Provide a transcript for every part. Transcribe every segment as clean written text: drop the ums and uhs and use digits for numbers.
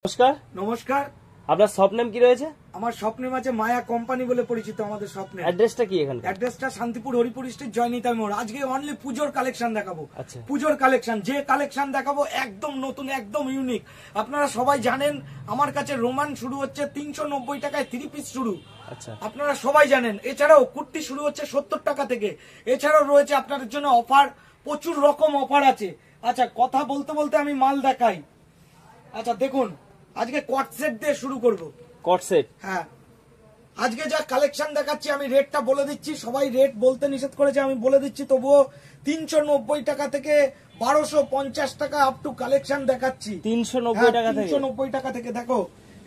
নমস্কার। নমস্কার। আপনার শপ নেম কি রয়েছে? আমার শপ নেম আছে মায়া কোম্পানি বলে পরিচিত আমাদের শপ নেম। অ্যাড্রেসটা কি এখানে? অ্যাড্রেসটা শান্তিপুর হরিপুর স্ট্রিট জয়নিতাই মোড়। আজকে অনলি পুজোর কালেকশন দেখাবো। আচ্ছা। পুজোর কালেকশন, যে কালেকশন দেখাবো একদম নতুন, একদম ইউনিক। আপনারা সবাই জানেন আমার কাছে রোমান শুরু হচ্ছে 390 টাকায় 3 পিস শুরু। আচ্ছা, আপনারা সবাই জানেন। এছাড়াও কুর্তি শুরু হচ্ছে 70 টাকা থেকে। এছাড়াও রয়েছে আপনাদের জন্য অফার, প্রচুর রকম অফার আছে। আচ্ছা, কথা বলতে বলতে আমি মাল দেখাই। আচ্ছা দেখুন, আজকে কট সেট দিয়ে শুরু করব। কট সেট? হ্যাঁ, আজকে যা কালেকশন দেখাচ্ছি আমি রেটটা বলে দিচ্ছি। সবাই রেট বলতে নিষেধ করেছে, আমি বলে দিচ্ছি। তবুও 390 টাকা থেকে 1250 টাকা আপ টু কালেকশন দেখাচ্ছি। 390 টাকা থেকে? 390 টাকা থেকে। দেখো,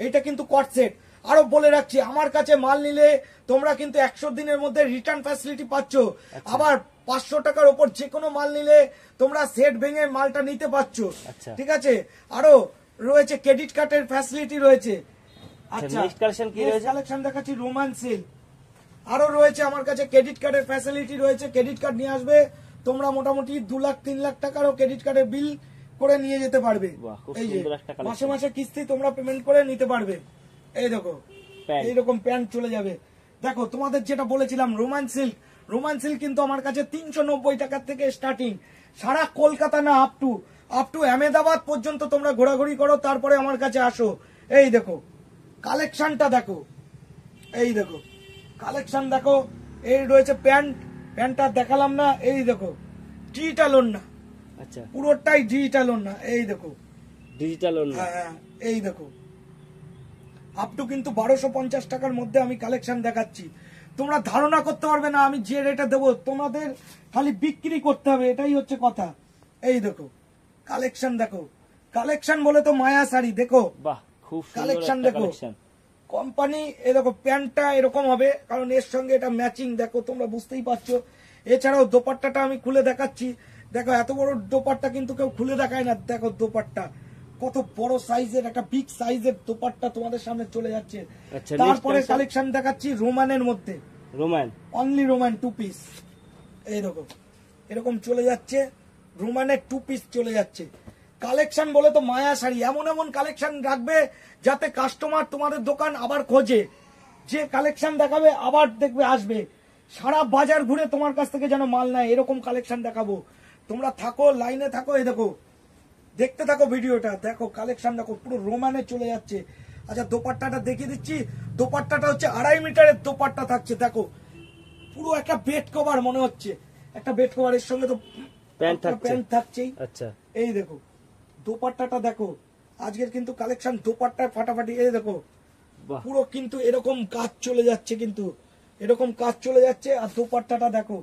এটা কিন্তু কট সেট। আরো বলে রাখছি, আমার কাছে মাল নিলে তোমরা কিন্তু 100 দিনের মধ্যে রিটার্ন ফ্যাসিলিটি পাচ্ছ। আবার 500 টাকার উপর যে কোনো মাল নিলে তোমরা সেট ভেঙে মালটা নিতে পারছো। ঠিক আছে? আরো রয়েছে ক্রেডিট কার্ডের ফ্যাসিলিটি রয়েছে। আচ্ছা, নেক্সট কালেকশন কি রয়েছে? কালেকশন দেখাচ্ছি রোমান সিল্ক। আরো রয়েছে আমার কাছে ক্রেডিট কার্ডের ফ্যাসিলিটি রয়েছে। ক্রেডিট কার্ড নিয়ে আসবে, তোমরা মোটামুটি 2 লাখ 3 লাখ টাকারও ক্রেডিট কার্ডের বিল করে নিয়ে যেতে পারবে। এই যে মাসে মাসে কিস্তি তোমরা পেমেন্ট করে নিতে পারবে। এই দেখো, এইরকম প্যান্ট চলে যাবে। দেখো, তোমাদের যেটা বলেছিলাম রোমান সিল্ক, রোমান সিল্ক কিন্তু আমার কাছে 390 টাকা থেকে স্টার্টিং। সারা কলকাতা না, আপ টু আহমেদাবাদ পর্যন্ত তোমরা ঘোরাঘুরি করো, তারপরে আমার কাছে আসো। এই দেখো কালেকশনটা, দেখো এই দেখো কালেকশন দেখো। এই রয়েছে প্যান্টটা দেখালাম না? এই দেখো ডিজিটাল ওড়না। আচ্ছা, পুরোটাই ডিজিটাল ওড়না। এই দেখো ডিজিটাল ওড়না। হ্যাঁ, এই দেখো আপ টু কিন্তু 1250 টাকার মধ্যে আমি কালেকশন দেখাচ্ছি। তোমরা ধারণা করতে পারবে না আমি যে রেটে দেবো, তোমাদের খালি বিক্রি করতে হবে, এটাই হচ্ছে কথা। এই দেখো কালেকশন, দেখো কালেকশন বলে তো মায়া শাড়ি। দেখো বাহ, খুব সুন্দর কালেকশন একটা দেখো। কালেকশন। কোম্পানি, এই দেখো প্যান্টটা এরকম হবে, কারণ এর সঙ্গে এটা ম্যাচিং। দেখো তোমরা বুঝতেই পারছো। এছাড়াও দোপাট্টাটা আমি খুলে দেখাচ্ছি। দেখো, এত বড় দোপাট্টা কিন্তু কেউ খুলে দেখায় না। দেখো দোপাট্টা কত বড় সাইজের, একটা বিগ সাইজের দোপাট্টা তোমাদের সামনে চলে যাচ্ছে। তারপরে কালেকশন দেখাচ্ছি রোমানের মধ্যে। Roman, only Roman 2 piece. এই দেখো এরকম চলে যাচ্ছে, রোমানের 2 পিস চলে যাচ্ছে। কালেকশন বলে তো মায়া শাড়ি। এমন এমন কালেকশন রাখবে যাতে কাস্টমার তোমাদের দোকান আবার খোঁজে। যে কালেকশন দেখাবে আবার দেখবে আসবে। সারা বাজার ঘুরে তোমার কাছ থেকে যেন মাল নেয়, এরকম কালেকশন দেখাবো। তোমরা থাকো, লাইনে থাকো। এই দেখো, দেখতে থাকো ভিডিওটা। দেখো কালেকশন দেখো, পুরো রোমানে চলে যাচ্ছে। আচ্ছা, দোপাট্টাটা দেখিয়ে দিচ্ছি। দোপাট্টাটা হচ্ছে 2.5 মিটারের দোপাট্টা থাকছে। দেখো পুরো একটা বেড কভার মনে হচ্ছে, একটা বেড কভার। এর সঙ্গে তো প্যান্ট থাকছেই। আচ্ছা, এই দেখো দোপাট্টাটা দেখো। আজকের কিন্তু কালেকশন দোপাট্টার ফাটাফাটি। এই দেখো পুরো কিন্তু এরকম কাজ চলে যাচ্ছে, কিন্তু এরকম কাজ চলে যাচ্ছে। আর দোপাট্টাটা দেখো।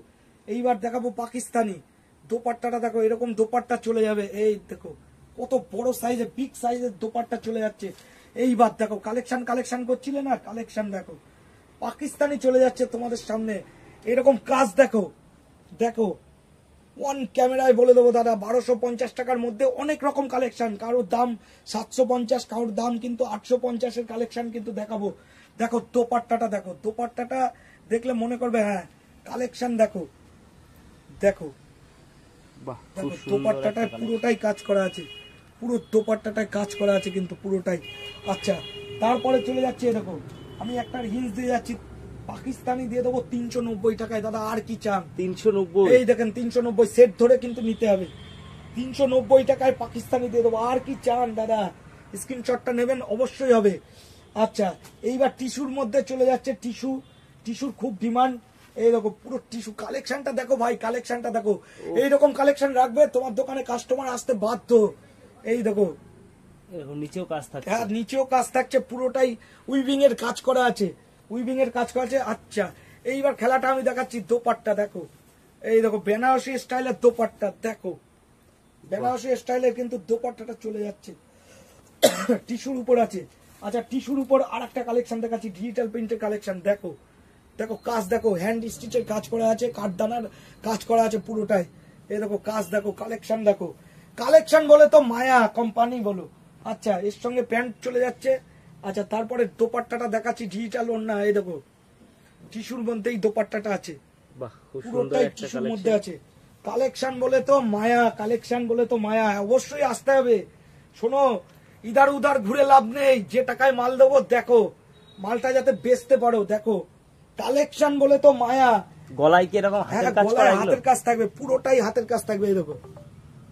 এইবার দেখাবো পাকিস্তানি দোপাট্টাটা। দেখো এরকম দোপাট্টা চলে যাবে। এই দেখো কত বড় সাইজের, বিগ সাইজের দোপাট্টা চলে যাচ্ছে। এইবার দেখো কালেকশন করছিলে না, কালেকশন দেখো পাকিস্তানি চলে যাচ্ছে তোমাদের সামনে। এরকম কাজ দেখো। দেখো ওয়ান ক্যামেরায় বলে দেবো দাদা, 1250 টাকার মধ্যে অনেক রকম কালেকশন। কারোর দাম 750, কারোর দাম কিন্তু 850-এর কালেকশন কিন্তু দেখাবো। দেখো দোপাট্টাটা দেখো, দোপাট্টাটা দেখলে মনে করবে হ্যাঁ কালেকশন। দেখো দেখো দেখো দোপাট্টাটায় পুরোটাই কাজ করা আছে, পুরো দোপাট্টাটায় কাজ করা আছে কিন্তু পুরোটাই। আচ্ছা, তারপরে চলে যাচ্ছে। দেখো আমি একটা হিন্স দিয়ে যাচ্ছি, পাকিস্তানি দিয়ে দেবো 390 টাকায়। দাদা আর কি চান? 390? এই দেখেন 390 সেট ধরে কিন্তু নিতে হবে। 390 টাকায় পাকিস্তানি দিয়ে দেবো। আর কি চান দাদা? স্ক্রিনশটটা নেবেন, অবশ্যই হবে। আচ্ছা, এইবার টিস্যুর মধ্যে চলে যাচ্ছে। টিস্যুর খুব ডিমান্ড। এই দেখো পুরো টিস্যু কালেকশনটা দেখো ভাই, কালেকশনটা দেখো। এইরকম কালেকশন রাখবে, তোমার দোকানে কাস্টমার আসতে বাধ্য। এই দেখো নিচেও কাজ থাকছে। হ্যাঁ, নিচেও কাজ থাকছে, পুরোটাই উইভিং এর কাজ করা আছে, উইভিং এর কাজ করা আছে। আচ্ছা, এইবার খেলাটা আমি দেখাচ্ছি। দোপাট্টা দেখো, এই দেখো বেনারসি স্টাইলের দোপাট্টা। দেখো বেনারসি স্টাইলের কিন্তু দোপাট্টাটা চলে যাচ্ছে, টিস্যুর উপর আছে। আচ্ছা, টিস্যুর উপর আর একটা কালেকশন দেখাচ্ছি, ডিজিটাল প্রিন্টের কালেকশন। দেখো দেখো কাজ দেখো, হ্যান্ড স্টিচের কাজ করা আছে, কাঠদানার কাজ করা আছে পুরোটাই। এই দেখো কাজ দেখো, কালেকশন দেখো। কালেকশন বলে তো মায়া কোম্পানি বলো। আচ্ছা, এর সঙ্গে প্যান্ট চলে যাচ্ছে। আচ্ছা, তারপরে দোপাট্টাটা দেখাচ্ছি, ডিজিটাল ওড়না। এই দেখো টিস্যুর মধ্যেই দোপাট্টাটা আছে, পুরোটাই টিস্যুর মধ্যে আছে। কালেকশন বলে তো মায়া, কালেকশন বলে তো মায়া। অবশ্যই আসতে হবে। শোনো, ইধার উধার ঘুরে লাভ নেই, যে টাকায় মাল দেবো দেখো, মালটা যাতে বেচতে পারো। দেখো কালেকশন বলে তো মায়া। গলায় কি এরকম হাতের কাজ করা? গলায় হাতের কাজ থাকবে, পুরোটাই হাতের কাজ থাকবে। এই দেখো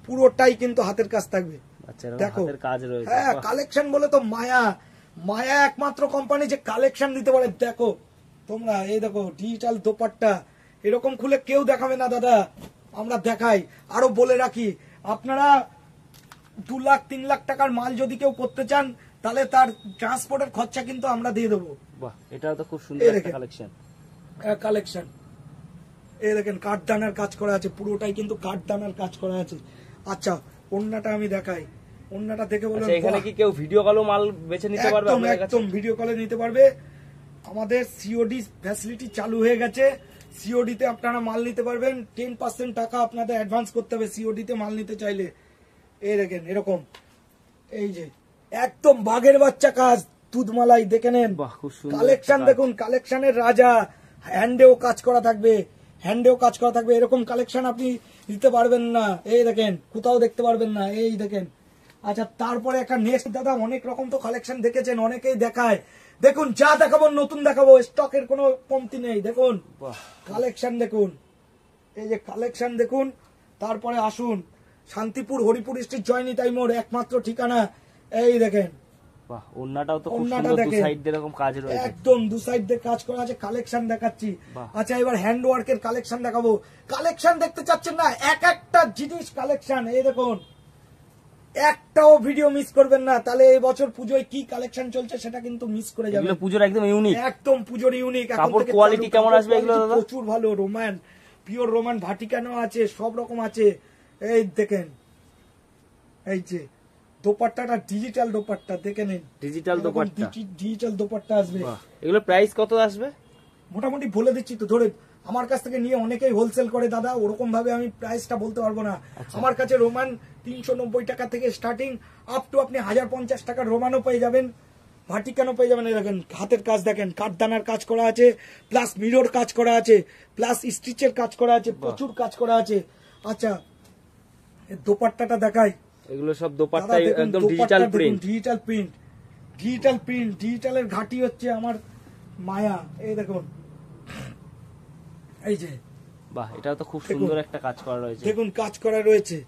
পুরোটাই কিন্তু হাতের কাজ থাকবে। আচ্ছা, এরকম দেখো হাতের কাজ রয়েছে। হ্যাঁ, কালেকশন বলে তো মায়া। মায়া একমাত্র কোম্পানি যে কালেকশন দিতে পারে। দেখো তোমরা, এই দেখো ডিজিটাল দোপাট্টা, এরকম খুলে কেউ দেখাবে না দাদা, আমরা দেখাই। আরো বলে রাখি, আপনারা 2 লাখ 3 লাখ টাকার মাল যদি কেউ করতে চান, তাহলে তার ট্রান্সপোর্টের খরচা কিন্তু আমরা দিয়ে দেবো। বাহ, এটাও তো খুব সুন্দর একটা কালেকশন। কালেকশন এই দেখেন, কাঠদানার কাজ করা আছে, পুরোটাই কিন্তু কাঠদানার কাজ করা আছে। আচ্ছা, ওন্নাটা আমি দেখাই, ওন্নাটা দেখে বলুন। আচ্ছা, এখানে কি কেউ ভিডিও কলও মাল বেছে নিতে পারবে? একদম ভিডিও কলে নিতে পারবে। আমাদের সিওডি ফ্যাসিলিটি চালু হয়ে গেছে। সিওডি তে আপনারা মাল নিতে পারবেন। 10% টাকা আপনাদের অ্যাডভান্স করতে হবে সিওডি তে মাল নিতে চাইলে। এই দেখেন এরকম, এই যে একদম বাঘের বাচ্চা কাজ, দুধমালাই দেখে নেন। বাহ, খুব সুন্দর কালেকশন দেখুন, কালেকশনের রাজা। হ্যান্ডেও কাজ করা থাকবে, হ্যান্ডেও কাজ করা থাকবে। এরকম কালেকশন আপনি দিতে পারবেন না, এই দেখেন কোথাও দেখতে পারবেন না, এই দেখেন। আচ্ছা, তারপরে একটা নেক্সট দাদা, অনেক রকম তো কালেকশন দেখেছেন, অনেকেই দেখায়। দেখুন যা দেখাবো নতুন দেখাবো, স্টকের কোনো কমতি নেই। দেখুন কালেকশন দেখুন, এই যে কালেকশন দেখুন। তারপরে আসুন, শান্তিপুর হরিপুর স্ট্রিট জয়নি তাইমোর একমাত্র ঠিকানা। এই দেখেন, বাহ, ওন্নাটাও তো খুব সুন্দর, দু সাইড দিয়ে এরকম কাজ রয়েছে। একদম দু সাইড দিয়ে কাজ করা আছে। কালেকশন দেখাচ্ছি। আচ্ছা, এবার হ্যান্ড ওয়ার্কের কালেকশন দেখাবো। কালেকশন দেখতে চাচ্ছেন না, এক একটা জিনিস কালেকশন। এই দেখুন, একটাও ভিডিও মিস করবেন না, তাহলে এই বছর পুজোয় কি কালেকশন চলছে সেটা কিন্তু মিস করে যাবেন। এগুলো পুজোর একদম ইউনিক, একদম পুজোর ইউনিক। কাপড় কোয়ালিটি কেমন আসবে এগুলো দাদা? প্রচুর ভালো, রোমান, পিওর রোমান, ভাটিকানো আছে, সব রকম আছে। এই দেখেন, এই যে দোপাট্টাটা ডিজিটাল দোপাট্টা, দেখে নিন। ডিজিটাল দোপাট্টা, ডিজিটাল দোপাট্টা আসবে। এগুলো প্রাইস কত আসবে? মোটামুটি বলে দিচ্ছি তো, ধরে আমার কাছ থেকে নিয়ে অনেকেই হোলসেল করে দাদা, ওরকম ভাবে আমি প্রাইসটা বলতে পারবো না। আমার কাছে রোমান 390 টাকা থেকে স্টার্টিং, আপ টু আপনি 1050 টাকার রোমানও পেয়ে যাবেন, ভাটিকানও পেয়ে যাবেন। দেখেন হাতের কাজ দেখেন, কাঠদানার কাজ করা আছে, প্লাস মিরর কাজ করা আছে, প্লাস স্টিচের কাজ করা আছে, প্রচুর কাজ করা আছে। আচ্ছা, দোপাট্টাটা দেখাই। এগুলো সব দোপাট্টা একদম digital print, digital print, digital print. ডিজিটালের ঘাঁটি হচ্ছে আমার মায়া। এই দেখুন, এই যে বাহ, এটাও তো খুব সুন্দর একটা কাজ করা রয়েছে। দেখুন কাজ করা রয়েছে,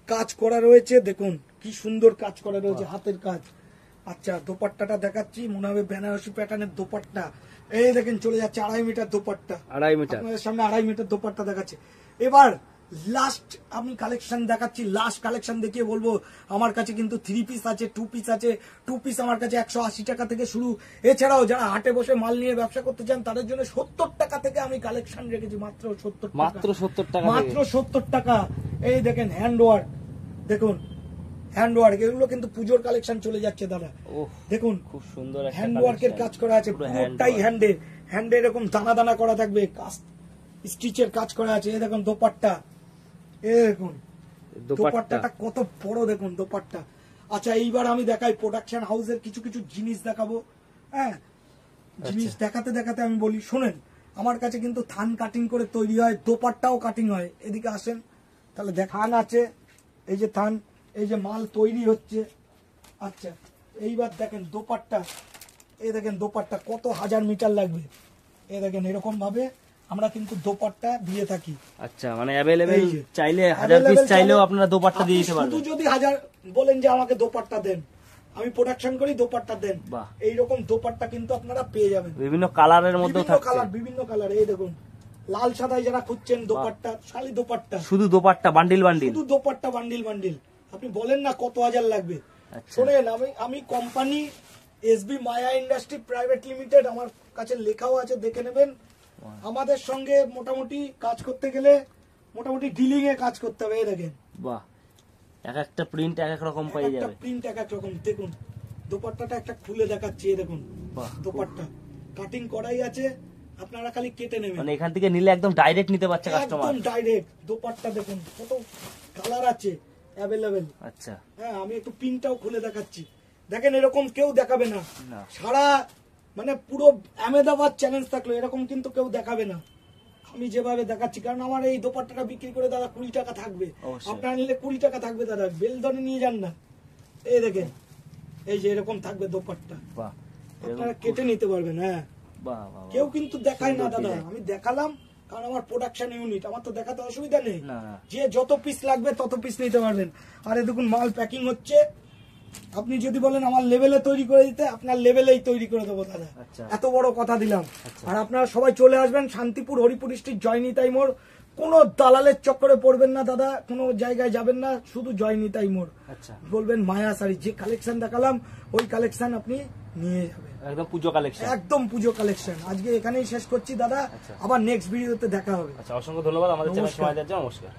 কাজ করা রয়েছে, দেখুন কি সুন্দর কাজ করা রয়েছে, হাতের কাজ। আচ্ছা, দোপাট্টাটা দেখাচ্ছি, মনে হবে বেনারসি প্যাটার্নের দোপাট্টা। এই দেখেন চলে যাচ্ছে 2.5 মিটার দোপাট্টা, 2.5 মিটার, আপনাদের সামনে 2.5 মিটার দোপাট্টা দেখাচ্ছে। এবার লাস্ট আমি কালেকশন দেখাচ্ছি, লাস্ট কালেকশন দেখিয়ে বলবো আমার কাছে কিন্তু 3 পিস আছে, 2 পিস আছে। 2 পিস আমার কাছে 180 টাকা থেকে শুরু। এছাড়াও যারা হাটে বসে মাল নিয়ে ব্যবসা করতে চান তাদের জন্য 70 টাকা থেকে আমি কালেকশন রেখেছি, মাত্র 70 টাকা, মাত্র 70 টাকা, মাত্র 70 টাকা। এই দেখেন হ্যান্ড ওয়ার্ক, দেখুন হ্যান্ড ওয়ার্ক, এগুলো কিন্তু পুজোর কালেকশন চলে যাচ্ছে দাদা। দেখুন খুব সুন্দর হ্যান্ড ওয়ার্কের কাজ করা আছে, পুরোটাই হ্যান্ডে, হ্যান্ডে এরকম দানা দানা করা থাকবে, স্টিচের কাজ করা আছে। এই দেখুন দোপাট্টা, এই দেখুন দোপাট্টাটা কত বড়, দেখুন দোপাট্টা। আচ্ছা, এইবার আমি দেখাই প্রোডাকশন হাউসের কিছু কিছু জিনিস দেখাবো। হ্যাঁ, জিনিস দেখাতে দেখাতে আমি বলি, শোনেন, আমার কাছে কিন্তু থান কাটিং করে তৈরি হয়, দোপাট্টাও কাটিং হয়। এদিকে আসেন, তাহলে দেখান আছে, এই যে থান, এই যে মাল তৈরি হচ্ছে। আচ্ছা, এইবার দেখেন দোপাট্টা, এই দেখেন দোপাট্টা কত হাজার মিটার লাগবে। এই দেখেন এরকম ভাবে আমরা কিন্তু দোপাট্টা দিয়ে থাকি। আচ্ছা, মানে अवेलेबल চাইলে 1000 পিস চাইলেও আপনারা দোপাট্টা দিয়ে দিতে পারবেন। শুধু যদি 1000 বলেন যে আমাকে দোপাট্টা দেন, আমি প্রোডাকশন করি, দোপাট্টা দেন, এইরকম দোপাট্টা কিন্তু আপনারা পেয়ে যাবেন। বিভিন্ন কালারের মধ্যেও থাকছে, বিভিন্ন কালার। এই দেখুন লাল সাদায় যারা খুঁজছেন দোপাট্টা, শালি দোপাট্টা, শুধু দোপাট্টা বান্ডিল বান্ডিল, শুধু দোপাট্টা বান্ডিল বান্ডিল। আপনি বলেন না কত হাজার লাগবে। শোনেন, আমি কোম্পানি এসবি মায়া ইন্ডাস্ট্রি প্রাইভেট লিমিটেড, আমার কাছে লেখাও আছে, দেখে নেবেন। আমাদের সঙ্গে মোটামুটি কাজ করতে গেলে মোটামুটি ডিলিং এ কাজ করতে হবে। এই দেখেন, বাহ, এক একটা প্রিন্ট এক এক রকম পাই যাবে, প্রিন্ট এক এক রকম। দেখুন দোপাট্টাটা একটা খুলে দেখাচ্ছি, এই দেখুন দোপাট্টা কাটিং করাই আছে, আপনারা খালি কেটে নেবেন। মানে এখান থেকে নিলে একদম ডাইরেক্ট নিতে পারছে কাস্টমার, একদম ডাইরেক্ট। দোপাট্টা দেখুন কত কালার আছে অ্যাভেলেবেল। আচ্ছা, হ্যাঁ, আমি একটু প্রিন্টটাও খুলে দেখাচ্ছি। দেখেন এরকম কেউ দেখাবে না সারা, মানে পুরো আহমেদাবাদ চ্যালেঞ্জ থাকলো এরকম কিন্তু কেউ দেখাবে না আমি যেভাবে দেখাচ্ছি। কারণ আমার এই দোপাট্টাটা বিক্রি করে দাদা 20 টাকা থাকবে, আপনারা নিলে 20 টাকা থাকবে দাদা, বেল ধরে নিয়ে যান না। এই দেখেন এই যে এরকম থাকবে দোপাট্টা, বাহ, আপনারা কেটে নিতে পারবেন। হ্যাঁ, বাহ বাহ, কেউ কিন্তু দেখায় না সুন্দর দাদা, design। আমি দেখালাম কারণ আমার প্রোডাকশন ইউনিট, আমার তো দেখাতে অসুবিধা নেই। না না, যে যত পিস লাগবে তত পিস নিতে পারবেন। আর এ দেখুন মাল প্যাকিং হচ্ছে, আপনি যদি বলেন আমার লেভেলে তৈরি করে দিতে, আপনার লেভেলেই তৈরি করে দেবো দাদা। আচ্ছা। এত বড় কথা দিলাম। আচ্ছা। আর আপনারা সবাই চলে আসবেন শান্তিপুর হরিপুর স্ট্রিট জয়নিতাই মোড়। কোনো দালালের চক্করে পড়বেন না দাদা, কোনো জায়গায় যাবেন না, শুধু জয়নিতাই মোড়। আচ্ছা, বলবেন মায়া শাড়ি, যে কালেকশন দেখালাম ওই কালেকশন আপনি নিয়ে যাবেন। একদম পুজো কালেকশন, একদম পুজো কালেকশন। আজকে এখানেই শেষ করছি দাদা, আচ্ছা। আবার নেক্সট ভিডিওতে দেখা হবে। আচ্ছা, অসংখ্য ধন্যবাদ আমাদের চ্যানেল নমস্কার। সময় দেওয়ার জন্য। নমস্কার।